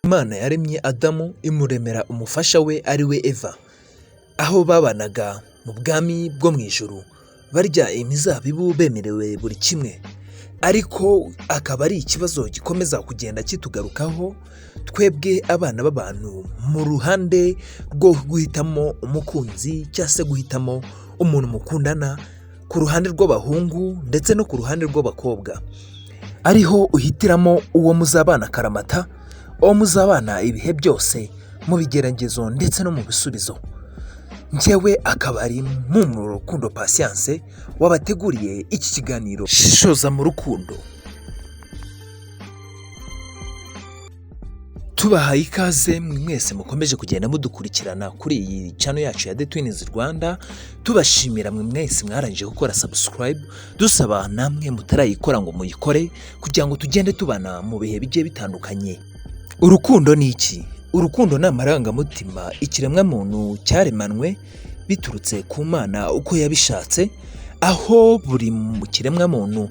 Imana yaremye Adamu imuremera umufasha we ari we Eva, aho babanaga mu bwami bwo mu ijuru barya imizabibu bemerewe buri kimwe, ariko akaba ari ikibazo gikomeza kugenda kitugarukaho twebwe abana b'abantu mu ruhande rwo guhitamo umukunzi cyangwa se guhitamo umuntu mukundana, ku ruhande rw'abahungu ndetse no ku ruhande rw'abakobwa, ariho uhitiramo uwo muzabana karamata, uwo muzabana ibihe byose mu bigeragezo ndetse no mu bisubizo. Njyewe akaba ari Murukundo Patience wabateguriye iki kiganiro Shishoza mu rukundo. Tubahaye ikaze mwese mukomeje kugenda mudukurikirana kuri iyi channel yacu ya The Twins Rwanda, tubashimira mwese mwarangije gukora subscribe, dusaba namwe mutarayikora ngo muyikore kugira ngo tugende tubana mu bihe bigiye bitandukanye. Urukundo ni iki? Urukundo ni amarangamutima ikiremwa muntu cyaremanwe biturutse ku Mana uko yabishatse, aho buri kiremwa muntu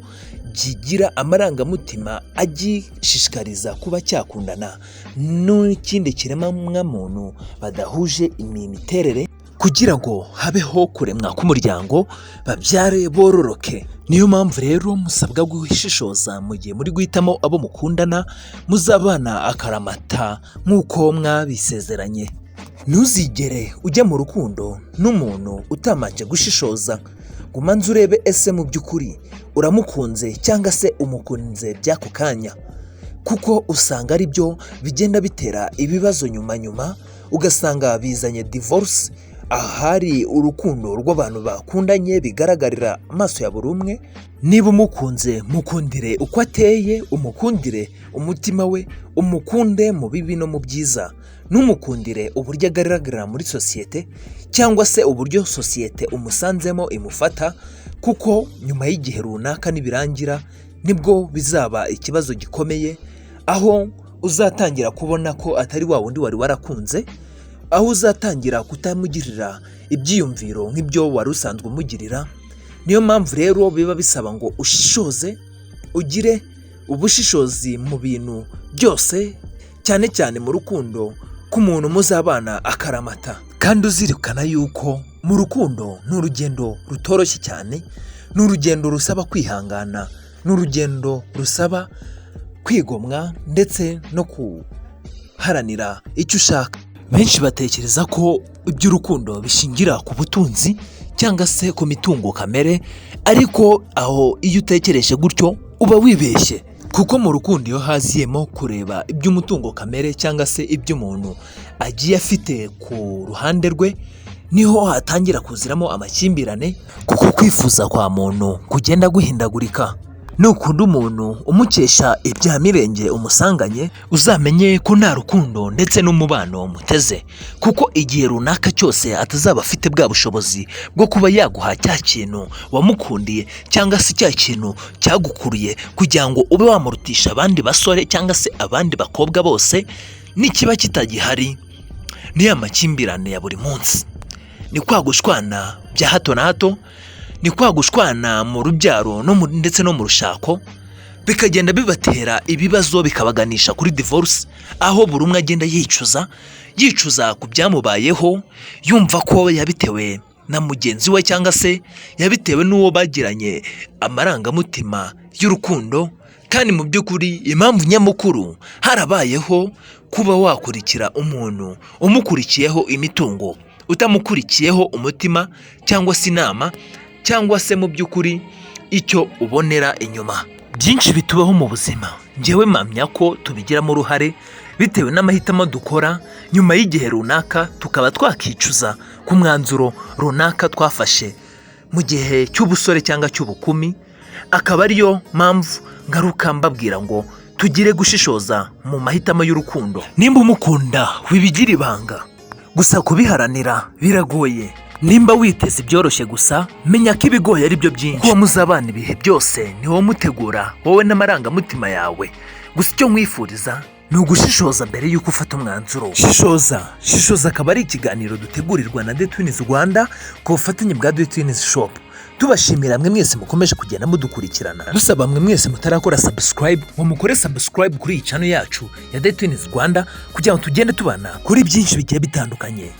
kigira amarangamutima agishishikariza kuba cyakundana n'ikindi kiremwa muntu badahuje imiterere, kugira ngo habeho kuremwa k'umuryango babyare bororoke. Niyo mpamvu rero musabwa guhishishoza mu gihe muri guhitamo abo mukundana, muzabana akaramata nk'uko mwabisezeranye. Ntuzigere ujya mu rukundo n'umuntu utamanje gushishoza ngo umanze urebe ese mu by'ukuri uramukunze cyangwa se umukunze by'ako kanya, kuko usanga ari byo bigenda bitera ibibazo nyuma ugasanga bizanye divorce, ahari urukundo rw'abantu bakundanye bigaragarira amaso ya buri umwe. Niba umukunze mukundire uko ateye, umukundire umutima we, umukunde mu bibi no mu byiza, n'umukundire uburyo agaragara muri sosiyete cyangwa se uburyo sosiyete umusanzemo imufata, kuko nyuma y'igihe runaka nibirangira nibwo bizaba ikibazo gikomeye, aho uzatangira kubona ko atari wa wundi wari warakunze, aho uzatangira kutamugirira ibyiyumviro nk'ibyo wari usanzwe umugirira. Niyo mpamvu rero biba bisaba ngo ushishoze, ugire ubushishozi mu bintu byose, cyane cyane mu rukundo k'umuntu muzabana akaramata. Kandi uzirikana yuko mu rukundo ni urugendo rutoroshye cyane, ni urugendo rusaba kwihangana, ni urugendo rusaba kwigomwa ndetse no kuharanira icyo ushaka. Benshi batekereza ko iby'urukundo bishingira ku butunzi cyangwa se ku mitungo kamere, ariko aho iyo utekereje gutyo uba wibeshye, kuko mu rukundo iyo haziyemo kureba iby'umutungo kamere cyangwa se iby'umuntu agiye afite ku ruhande rwe, niho hatangira kuziramo amakimbirane, kuko kwifuza kwa muntu kugenda guhindagurika. Nukunda umuntu umukesha ibya mirenge umusanganye, uzamenye ko nta rukundo ndetse n'umubano muteze, kuko igihe runaka cyose atazaba afite bwa bushobozi bwo kuba yaguha cya kintu wamukundiye cyangwa se cya kintu cyagukuruye kugira ngo ube wamurutisha abandi basore cyangwa se abandi bakobwa bose, nikiba kitagihari ni ya makimbirane ya buri munsi, ni kwa gushwana bya hato na hato, ni kwa gushwana mu rubyaro ndetse no mu rushako, bikagenda bibatera ibibazo bikabaganisha kuri divorce, aho buri umwe agenda yicuza ku byamubayeho, yumva ko yabitewe na mugenzi we cyangwa se yabitewe n'uwo bagiranye amarangamutima y'urukundo. Kandi mu by'ukuri impamvu nyamukuru harabayeho kuba wakurikira umuntu umukurikiyeho imitungo, utamukurikiyeho umutima cyangwa se inama, cyangwa se mu by'ukuri icyo ubonera inyuma. Byinshi bitubaho mu buzima, njyewe mpamya ko tubigiramo uruhare bitewe n'amahitamo dukora, nyuma y'igihe runaka tukaba twakicuza ku mwanzuro runaka twafashe mu gihe cy'ubusore cyangwa cy'ubukumi. Akaba ariyo mpamvu ngaruka mbabwira ngo tugire gushishoza mu mahitamo y'urukundo. Nimba umukunda wibigira ibanga, gusa kubiharanira biragoye. Nimba witeze ibyoroshye gusa, menya ko ibigoye ari byo byinshi. Kuba muzabana ibihe byose ni wowe mutegura, wowe n'amarangamutima yawe. Gusa icyo nkwifuriza ni ugushishoza mbere y'uko ufata umwanzuro. Shishoza akaba ari ikiganiro dutegurirwa na The Twins Rwanda ku bufatanye bwa The Twins Shop. tubashimira mwe mwese mukomeje kugenda mudukurikirana, dusaba mwe mwese mutarakora subscribe ngo mukore subscribe kuri iyi channel yacu ya The Twins Rwanda kugira ngo tugende tubana kuri byinshi bigiye bitandukanye.